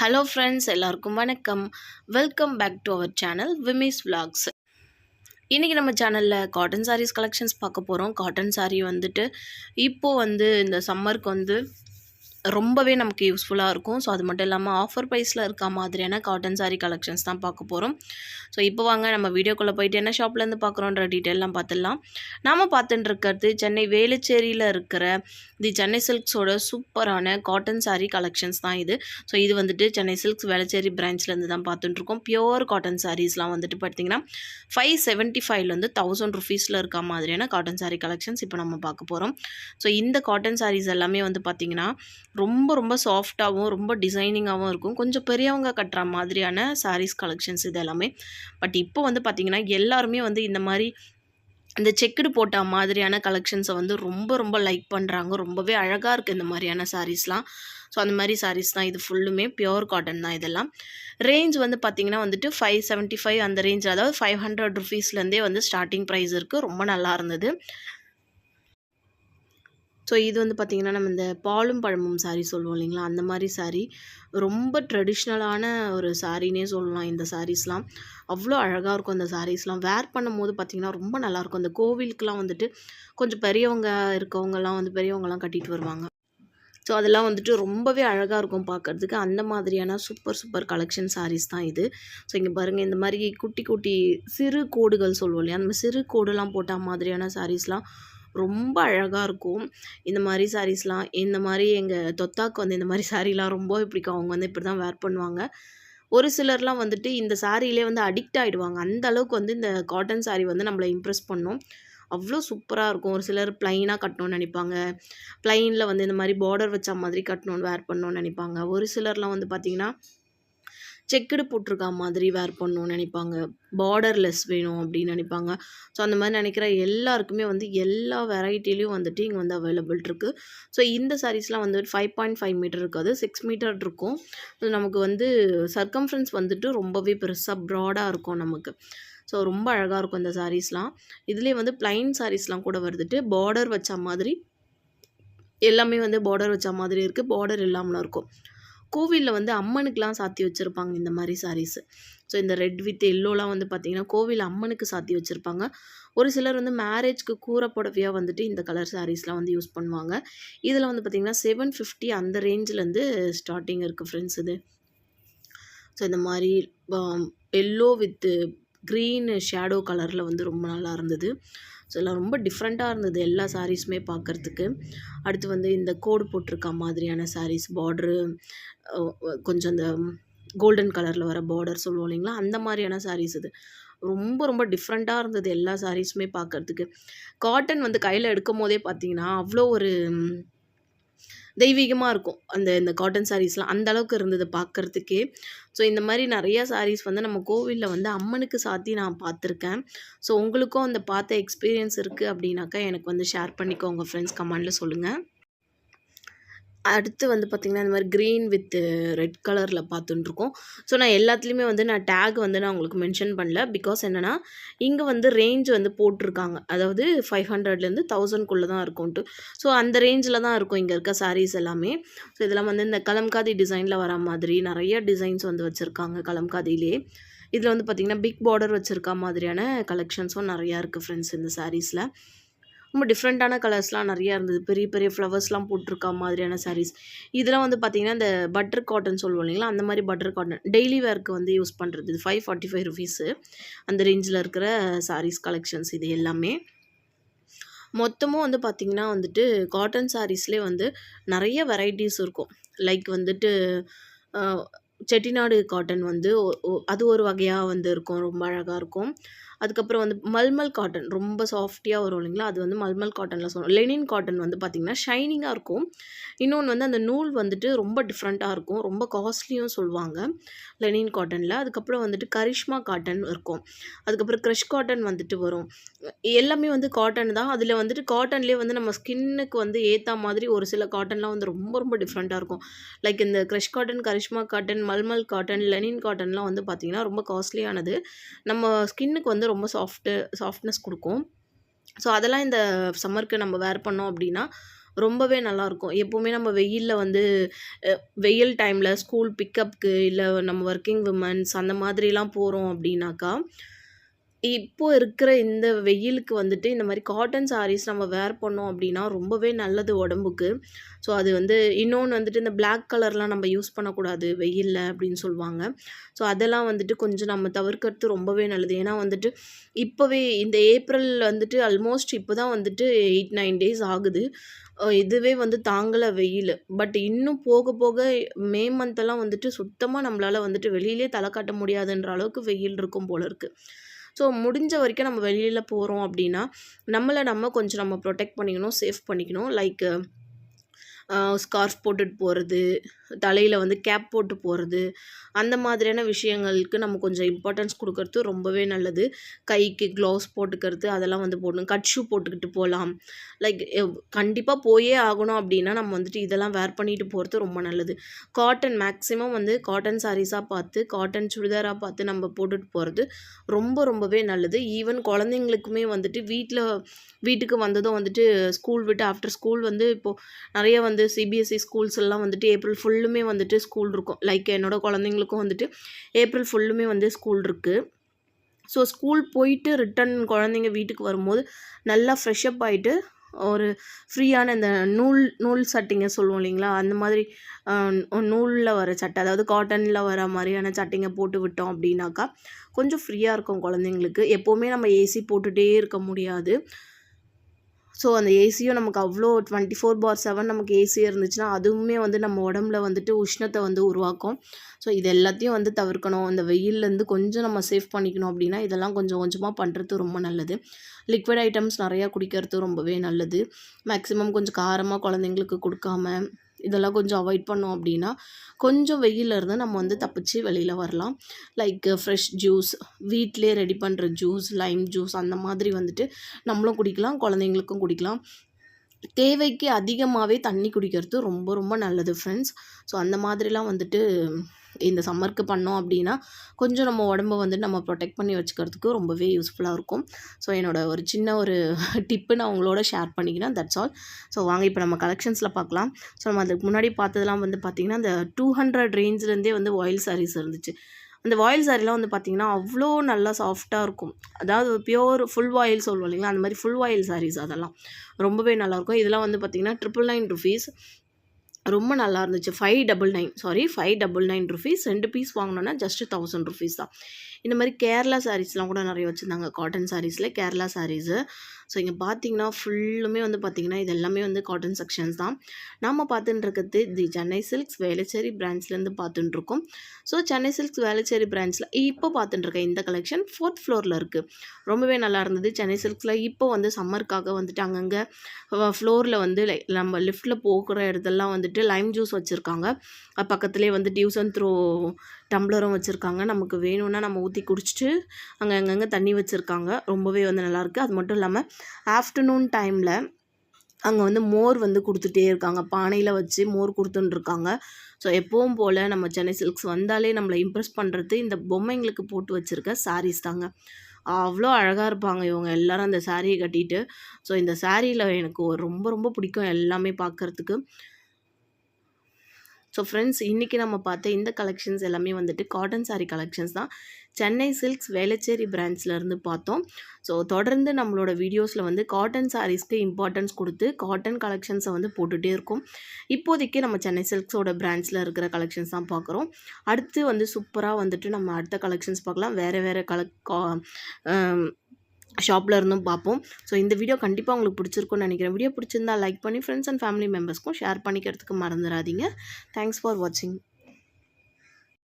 Hello friends, எல்லாருக்கும் வணக்கம். Welcome back to our channel Vimis vlogs. இன்றைக்கி நம்ம சேனலில் காட்டன் சாரீஸ் கலெக்ஷன்ஸ் பார்க்க போகிறோம். காட்டன் சாரீ வந்துட்டு இப்போது இந்த சம்மருக்கு ரொம்பவே நமக்கு யூஸ்ஃபுல்லாக இருக்கும். ஸோ அது மட்டும் இல்லாமல் ஆஃபர் ப்ரைஸில் இருக்க மாதிரியான காட்டன் சாரீ கலெக்ஷன்ஸ் தான் பார்க்க போகிறோம். ஸோ இப்போ வாங்க நம்ம வீடியோக்குள்ளே போயிட்டு என்ன ஷாப்லேருந்து பார்க்குறோன்ற டீட்டெயிலாம் பார்த்துடலாம். நாம் பார்த்துட்டு இருக்கிறது சென்னை வேலுச்சேரியில் இருக்கிற தி சென்னை சில்க்ஸோட சூப்பரான காட்டன் சாரீ கலெக்ஷன்ஸ் தான் இது. ஸோ இது சென்னை சில்க்ஸ் வேலுச்சேரி பிரான்ச்லேருந்து தான் பார்த்துட்டுருக்கோம். பியோர் காட்டன் சாரீஸ்லாம் பார்த்திங்கன்னா 575 1000 ருபீஸில் இருக்க மாதிரியான காட்டன் சாரீ கலெக்ஷன்ஸ் இப்போ நம்ம பார்க்க போகிறோம். ஸோ இந்த காட்டன் சாரீஸ் எல்லாமே பார்த்திங்கன்னா ரொம்ப ரொம்ப சாஃப்டாகவும் ரொம்ப டிசைனிங்காகவும் இருக்கும். கொஞ்சம் பெரியவங்க கட்டுற மாதிரியான சாரீஸ் கலெக்ஷன்ஸ் இது எல்லாமே. பட் இப்போ பார்த்திங்கன்னா எல்லாருமே இந்த மாதிரி இந்த செக்குடு போட்ட மாதிரியான கலெக்ஷன்ஸை ரொம்ப ரொம்ப லைக் பண்ணுறாங்க. ரொம்பவே அழகாக இருக்குது இந்த மாதிரியான சாரீஸ்லாம். ஸோ அந்த மாதிரி சாரீஸ் தான் இது ஃபுல்லுமே பியோர் காட்டன் தான். ரேஞ்ச் பார்த்திங்கன்னா 575 அந்த ரேஞ்ச், அதாவது 500 ருபீஸ்லேருந்தே ஸ்டார்டிங் ப்ரைஸ் இருக்குது. ரொம்ப நல்லா இருந்தது. ஸோ இது பார்த்திங்கன்னா நம்ம இந்த பாலும் பழமும் சாரீ சொல்லுவோம் இல்லைங்களா, அந்த மாதிரி சாரீ ரொம்ப ட்ரெடிஷ்னலான ஒரு சாரீனே சொல்லலாம். இந்த சாரீஸ்லாம் அவ்வளோ அழகாக இருக்கும். இந்த சாரீஸ்லாம் வேர் பண்ணும்போது பார்த்திங்கன்னா ரொம்ப நல்லாயிருக்கும். அந்த கோவிலுக்கெலாம் கொஞ்சம் பெரியவங்க இருக்கவங்கலாம் பெரியவங்கலாம் கட்டிட்டு வருவாங்க. ஸோ அதெல்லாம் ரொம்பவே அழகாக இருக்கும் பார்க்குறதுக்கு. அந்த மாதிரியான சூப்பர் கலெக்ஷன் சாரீஸ் தான் இது. ஸோ இங்கே பாருங்கள், இந்த மாதிரி குட்டி குட்டி சிறு கோடுகள் சொல்லுவோம் இல்லையா, அந்த சிறு கோடுலாம் போட்ட மாதிரியான சாரீஸ்லாம் ரொம்ப அழகாக இருக்கும். இந்த மாதிரி சாரீஸ்லாம் இந்த மாதிரி எங்கள் தொத்தாக்கு இந்த மாதிரி சாரீலாம் ரொம்ப பிடிக்கும். அவங்க இப்படி தான் வேர் பண்ணுவாங்க. ஒரு சிலர்லாம் இந்த சாரியிலே அடிக்ட் ஆகிடுவாங்க. அந்த அளவுக்கு இந்த காட்டன் சாரீ நம்மளை இம்ப்ரெஸ் பண்ணும். அவ்வளோ சூப்பராக இருக்கும். ஒரு சிலர் ப்ளைனாக கட்டணும்னு நினைப்பாங்க. ப்ளைனில் இந்த மாதிரி பார்டர் வச்ச மாதிரி கட்டணும்னு வேர் பண்ணணும்னு நினைப்பாங்க. ஒரு சிலர்லாம் பார்த்திங்கன்னா செக்குடு போட்டிருக்கா மாதிரி வேர் பண்ணணும்னு நினைப்பாங்க. பார்டர்லெஸ் வேணும் அப்படின்னு நினைப்பாங்க. ஸோ அந்த மாதிரி நினைக்கிற எல்லாருக்குமே எல்லா வெரைட்டிலையும் இங்கே அவைலபிள் இருக்குது. ஸோ இந்த சாரீஸ்லாம் 5.5 மீட்டர் இருக்காது, 6 மீட்டர் இருக்கும். நமக்கு சர்க்கம்ஃபரன்ஸ் ரொம்பவே பெருசாக ப்ராடாக இருக்கும் நமக்கு. ஸோ ரொம்ப அழகாக இருக்கும் இந்த சாரீஸ்லாம். இதுலேயே ப்ளைன் சாரீஸ்லாம் கூட பார்டர் வச்ச மாதிரி எல்லாமே பார்டர் வச்ச மாதிரி இருக்குது, பார்டர் இல்லாமலாம் இருக்கும். கோவிலில் அம்மனுக்கெலாம் சாத்தி வச்சுருப்பாங்க இந்த மாதிரி சாரீஸு. ஸோ இந்த ரெட் வித் எல்லோலாம் பார்த்திங்கன்னா கோவில் அம்மனுக்கு சாத்தி வச்சுருப்பாங்க. ஒரு சிலர் மேரேஜ்க்கு கூரை புடவையாக இந்த கலர் சாரீஸ்லாம் யூஸ் பண்ணுவாங்க. இதில் பார்த்திங்கன்னா 750 அந்த ரேஞ்சிலேருந்து ஸ்டார்டிங் இருக்குது ஃப்ரெண்ட்ஸ் இது. ஸோ இந்த மாதிரி எல்லோ வித்து க்ரீன் ஷேடோ கலரில் ரொம்ப நல்லா இருந்தது. ஸோ எல்லாம் ரொம்ப டிஃப்ரெண்ட்டாக இருந்தது எல்லா சாரீஸுமே பார்க்குறதுக்கு. அடுத்து இந்த கோடு போட்டிருக்க மாதிரியான சாரீஸ், பார்ட்ரு கொஞ்சம் இந்த கோல்டன் கலரில் வர பார்டர் சொல்லுவோம் இல்லைங்களா, அந்த மாதிரியான சாரீஸ் இது. ரொம்ப ரொம்ப டிஃப்ரெண்ட்டாக இருந்தது எல்லா சாரீஸுமே பார்க்குறதுக்கு. காட்டன் கையில் எடுக்கும் போதே பார்த்திங்கன்னா அவ்வளோ ஒரு தெய்வீகமாக இருக்கும். இந்த காட்டன் சாரீஸ்லாம் அந்த அளவுக்கு இருந்தது பார்க்குறதுக்கே. ஸோ இந்த மாதிரி நிறையா சாரீஸ் நம்ம கோவிலில் அம்மனுக்கு சாத்தி நான் பார்த்துருக்கேன். ஸோ உங்களுக்கும் அந்த பார்த்த எக்ஸ்பீரியன்ஸ் இருக்குது அப்படின்னாக்கா எனக்கு ஷேர் பண்ணிக்கோங்க ஃப்ரெண்ட்ஸ், கமெண்டில் சொல்லுங்கள். அடுத்து பார்த்திங்கன்னா இந்த மாதிரி க்ரீன் வித் ரெட் கலரில் பார்த்துட்டுருக்கோம். ஸோ நான் எல்லாத்துலேயுமே நான் டேக் நான் உங்களுக்கு மென்ஷன் பண்ணல. பிகாஸ் என்னென்னா இங்கே ரேஞ்ச் போட்டிருக்காங்க. அதாவது 500லேருந்து 1000க்குள்ளே தான் இருக்கும்ன்ட்டு. ஸோ அந்த ரேஞ்சில் தான் இருக்கும் இங்கே இருக்க சாரீஸ் எல்லாமே. ஸோ இதெல்லாம் இந்த கலம்காதி டிசைனில் வர மாதிரி நிறைய டிசைன்ஸ் வச்சுருக்காங்க கலம்காதியிலே. இதில் பார்த்திங்கன்னா பிக் பார்டர் வச்சுருக்க மாதிரியான கலெக்ஷன்ஸும் நிறையா இருக்குது ஃப்ரெண்ட்ஸ் இந்த சாரீஸில். ரொம்ப டிஃப்ரெண்ட்டான கலர்ஸ்லாம் நிறையா இருந்தது. பெரிய பெரிய ஃப்ளவர்ஸ்லாம் போட்டிருக்க மாதிரியான சாரீஸ். இதெல்லாம் பார்த்திங்கன்னா இந்த பட்டர் காட்டன் சொல்லுவோம் இல்லைங்களா, அந்த மாதிரி பட்டர் காட்டன் டெய்லி வேர்க்கு யூஸ் பண்ணுறது. இது 545 ருபீஸு அந்த ரேஞ்சில் இருக்கிற சாரீஸ் கலெக்ஷன்ஸ் இது எல்லாமே. மொத்தமும் பார்த்திங்கன்னா காட்டன் சாரீஸ்லேயே நிறைய வெரைட்டிஸ் இருக்கும். லைக் செட்டிநாடு காட்டன் அது ஒரு வகையாக இருக்கும், ரொம்ப அழகாக இருக்கும். அதுக்கப்புறம் மல்மல் காட்டன் ரொம்ப சாஃப்டியாக வரும் இல்லைங்களா, அது மல்மல் காட்டனில் சொல்லுவோம். லெனின் காட்டன் பார்த்திங்கன்னா ஷைனிங்காக இருக்கும். இன்னொன்று அந்த நூல் ரொம்ப டிஃப்ரெண்ட்டாக இருக்கும், ரொம்ப காஸ்ட்லியும் சொல்லுவாங்க லெனின் காட்டனில். அதுக்கப்புறம் கரிஷ்மா காட்டன் இருக்கும். அதுக்கப்புறம் க்ரஷ் காட்டன் வரும். எல்லாமே காட்டன் தான். அதில் காட்டன்லேயே நம்ம ஸ்கின்னுக்கு ஏற்ற மாதிரி ஒரு சில காட்டன்லாம் ரொம்ப ரொம்ப டிஃப்ரெண்ட்டாக இருக்கும். லைக் இந்த crush cotton, Karishma cotton, malmal cotton, linen காட்டன்லாம் பார்த்திங்கன்னா ரொம்ப காஸ்ட்லியானது. நம்ம ஸ்கின்னுக்கு ரொம்ப சாஃப்ட்னஸ் கொடுக்கும். ஸோ அதெல்லாம் இந்த சம்மருக்கு நம்ம வேர் பண்ணோம் அப்படின்னா ரொம்பவே நல்லாயிருக்கும். எப்பவுமே நம்ம வெயில்ல வந்து அ வெயில் டைம்ல ஸ்கூல் பிக்கப்க்கு இல்ல நம்ம வொர்க்கிங் விமன்ஸ் அந்த மாதிரிலாம் போறோம் அப்படின்னாக்கா, இப்போ இருக்கிற இந்த வெயிலுக்கு வந்துட்டு இந்த மாரி காட்டன் சாரீஸ் நம்ம வேர் பண்ணோம் அப்படின்னா, ரொம்பவே நல்லது உடம்புக்கு. ஸோ அது வந்து இன்னொன்னு வந்துட்டு இந்த பிளாக் கலர்லாம் நம்ம யூஸ் பண்ணக்கூடாது வெயில்ல அப்படின்னு சொல்லுவாங்க. ஸோ அதெல்லாம் வந்துட்டு கொஞ்சம் நம்ம தவிர்க்கிறது ரொம்பவே நல்லது. ஏன்னா வந்துட்டு இப்பவே இந்த ஏப்ரல் வந்துட்டு ஆல்மோஸ்ட் இப்போ தான் வந்துட்டு 8, 9 டேஸ் ஆகுது. இதுவே வந்து தாங்கல வெயிலு. பட் இன்னும் போக போக மே மந்த்தெல்லாம் வந்துட்டு சுத்தமா நம்மளால வந்துட்டு வெளியிலயே தல காட்ட முடியாதுன்ற அளவுக்கு வெயில் இருக்கும் போல இருக்கு. ஸோ முடிஞ்ச வரைக்கும் நம்ம வெளியில போறோம் அப்படின்னா, நம்மள நம்ம கொஞ்சம் நம்ம புரொடெக்ட் பண்ணிக்கணும், சேஃப் பண்ணிக்கணும். லைக் ஸ்கார்ஃப் போட்டுட்டு போறது, தலையில வந்து கேப் போட்டு போறது, அந்த மாதிரியான விஷயங்களுக்கு நம்ம கொஞ்சம் இம்பார்ட்டன்ஸ் குடுக்கறது ரொம்பவே நல்லது. கைக்கு க்ளவுஸ் போட்டுக்கிறது, அதெல்லாம் வந்து போடணும். கட் ஷூ போட்டுக்கிட்டு போலாம். லைக் கண்டிப்பா போயே ஆகணும் அப்டின்னா, நம்ம வந்துட்டு இதெல்லாம் வேர் பண்ணிட்டு போறது ரொம்ப நல்லது. காட்டன் மேக்ஸிமம் வந்து காட்டன் சாரீஸா பார்த்து, காட்டன் சுடிதாரா பார்த்து நம்ம போட்டுட்டு போறது ரொம்பவே நல்லது. ஈவன் குழந்தைங்களுக்குமே வந்துட்டு வீட்டுக்கு வந்ததும் வந்துட்டு ஸ்கூல் விட்டு ஆஃப்டர் ஸ்கூல் வந்து இப்போ நெறைய வந்து சிபிஎஸ்இ ஸ்கூல்ஸ் எல்லாம் வந்துட்டு ஏப்ரல் ஃபுல்லுமே வந்துட்டு ஸ்கூல் இருக்கும். லைக் என்னோட குழந்தைங்களுக்கும் வந்துட்டு ஏப்ரல் ஃபுல்லுமே வந்து ஸ்கூல் இருக்கு. ஸோ ஸ்கூல் போயிட்டு ரிட்டர்ன் குழந்தைங்க வீட்டுக்கு வரும்போது நல்லா ஃப்ரெஷ் அப் ஆயிட்டு, ஒரு ஃப்ரீயான இந்த நூல் சட்டைங்க சொல்லுவோம் இல்லைங்களா? அந்த மாதிரி நூல்ல வர சட்டை, அதாவது காட்டன்ல வர மாரியான சட்டைங்க போட்டு விட்டோம் அப்படின்னாக்கா, கொஞ்சம் ஃப்ரீயா இருக்கும் குழந்தைங்களுக்கு. எப்பவுமே நம்ம ஏசி போட்டுட்டே இருக்க முடியாது. ஸோ அந்த ஏசியும் நமக்கு அவ்வளோ 24/7 நமக்கு ஏசி இருந்துச்சுன்னா, அதுவுமே வந்து நம்ம உடம்புல வந்துட்டு உஷ்ணத்த வந்து உருவாக்கும். ஸோ இது எல்லாத்தையும் வந்து தவிர்க்கணும். இந்த வெயில்லேருந்து கொஞ்சம் நம்ம சேஃப் பண்ணிக்கணும் அப்படின்னா, இதெல்லாம் கொஞ்சம் கொஞ்சமா பண்றது ரொம்ப நல்லது. லிக்விட் ஐட்டம்ஸ் நெறையா குடிக்கிறது ரொம்பவே நல்லது. மேக்ஸிமம் கொஞ்சம் காரமா குழந்தைங்களுக்கு குடுக்காம, இதெல்லாம் கொஞ்சம் அவாய்ட் பண்ணோம் அப்படின்னா, கொஞ்சம் வெயில்ல இருந்து நம்ம வந்து தப்பிச்சு வெளியில வரலாம். லைக் ஃப்ரெஷ் ஜூஸ், வீட்லயே ரெடி பண்ற ஜூஸ், லைம் ஜூஸ் அந்த மாதிரி வந்துட்டு நம்மளும் குடிக்கலாம், குழந்தைங்களுக்கும் குடிக்கலாம். தேவைக்கு அதிகமாவே தண்ணி குடிக்கிறது ரொம்ப நல்லது ஃப்ரெண்ட்ஸ். ஸோ அந்த மாதிரிலாம் வந்துட்டு இந்த சம்மருக்கு பண்ணோம் அப்படின்னா, கொஞ்சம் நம்ம உடம்ப வந்து நம்ம ப்ரொடெக்ட் பண்ணி வச்சுக்கிறதுக்கு ரொம்பவே யூஸ்ஃபுல்லா இருக்கும். ஸோ என்னோட ஒரு சின்ன ஒரு டிப்பு நான் உங்களோட ஷேர் பண்ணிக்கிறேன். That's all. ஸோ வாங்க இப்போ நம்ம கலெக்ஷன்ஸில் பார்க்கலாம். ஸோ நம்ம அதுக்கு முன்னாடி பார்த்ததெல்லாம் வந்து பார்த்திங்கன்னா, அந்த 200 ரேஞ்சிலேருந்தே வந்து வாயில் சாரீஸ் இருந்துச்சு. அந்த வாயில் சாரீலாம் வந்து பார்த்திங்கன்னா, அவ்வளோ நல்லா சாஃப்ட்டாக இருக்கும். அதாவது பியூர் ஃபுல் வாயில் சொல்லுவோம் இல்லைங்களா? அந்த மாதிரி ஃபுல் வாயில் சாரீஸ் அதெல்லாம். ரொம்பவே நல்லாயிருக்கும். இதெல்லாம் வந்து பார்த்திங்கன்னா ₹999 ரொம்ப நல்லா இருந்துச்சு. 599 ருபீஸ் 2 பீஸ் வாங்கினோன்னா ஜஸ்ட் ₹1000 தான். இந்த மாதிரி கேரளா சாரீஸ்லாம் கூட நிறைய வச்சுருந்தாங்க. காட்டன் சாரீஸில் கேரளா சாரீஸு. ஸோ இங்கே பார்த்தீங்கன்னா ஃபுல்லுமே வந்து பார்த்திங்கன்னா, இது எல்லாமே வந்து காட்டன் செக்ஷன்ஸ் தான். நம்ம பார்த்துட்டு இருக்கிறது தி சென்னை சில்க்ஸ் வேளச்சேரி பிரான்ச்லேருந்து பார்த்துட்டுருக்கோம். ஸோ சென்னை சில்க்ஸ் வேளச்சேரி பிரான்ச்சில் இப்போ பார்த்துட்டுருக்க இந்த கலெக்ஷன் 4th ஃப்ளோரில் இருக்குது. ரொம்பவே நல்லா இருந்தது. சென்னை சில்க்ஸில் இப்போ வந்து சம்மருக்காக வந்துட்டு அங்கங்கே ஃப்ளோரில் வந்து நம்ம லிஃப்ட்டில் போகிற இடத்துலலாம் வந்துட்டு லைம் ஜூஸ் வச்சுருக்காங்க. பக்கத்துலேயே வந்து டியூஸ் அண்ட் த்ரோ டம்ளரும் வச்சுருக்காங்க. நமக்கு வேணும்னா நம்ம ஊற்றி குடிச்சிட்டு அங்கங்கே தண்ணி வச்சுருக்காங்க. ரொம்பவே வந்து நல்லாயிருக்கு. அது மட்டும் இல்லாமல் ஆஃப்டர்நூன் டைமில் அங்கே வந்து மோர் வந்து கொடுத்துட்டே இருக்காங்க. பானையில் வச்சு மோர் கொடுத்துட்டுருக்காங்க. ஸோ எப்பவும் போல் நம்ம சென்னை சில்க்ஸ் வந்தாலே நம்மளை இம்ப்ரெஸ் பண்ணுறது இந்த பொம்மைங்களுக்கு போட்டு வச்சுருக்க சாரீஸ் தாங்க. அவ்வளோ அழகாக இருப்பாங்க இவங்க எல்லாரும் அந்த சாரியை கட்டிட்டு. ஸோ இந்த சாரியில் எனக்கு ரொம்ப பிடிக்கும் எல்லாமே பார்க்குறதுக்கு. ஸோ ஃப்ரெண்ட்ஸ், இன்றைக்கி நம்ம பார்த்த இந்த கலெக்ஷன்ஸ் எல்லாமே வந்துட்டு காட்டன் சாரீ கலெக்ஷன்ஸ் தான். சென்னை சில்க்ஸ் வேளச்சேரி பிரான்ச்லேருந்து பார்த்தோம். ஸோ தொடர்ந்து நம்மளோட வீடியோஸில் வந்து காட்டன் சாரீஸ்க்கு இம்பார்ட்டன்ஸ் கொடுத்து காட்டன் கலெக்ஷன்ஸை வந்து போட்டுகிட்டே இருக்கும். இப்போதைக்கு நம்ம சென்னை சில்க்ஸோட பிரான்ச்சில் இருக்கிற கலெக்ஷன்ஸ் தான் பார்க்குறோம். அடுத்து வந்து சூப்பராக வந்துட்டு நம்ம அடுத்த கலெக்ஷன்ஸ் பார்க்கலாம். வேறு ஷாப்பில் இருந்தும் பார்ப்போம். ஸோ இந்த வீடியோ கண்டிப்பாக உங்களுக்கு பிடிச்சிருக்கும்னு நினைக்கிறேன். வீடியோ பிடிச்சிருந்தா லைக் பண்ணி ஃப்ரெண்ட்ஸ் அண்ட் ஃபேமிலி மெம்பர்ஸ்க்கும் ஷேர் பண்ணிக்கிறதுக்கு மறந்துடாதீங்க. தேங்க்ஸ் ஃபார் வாட்சிங்.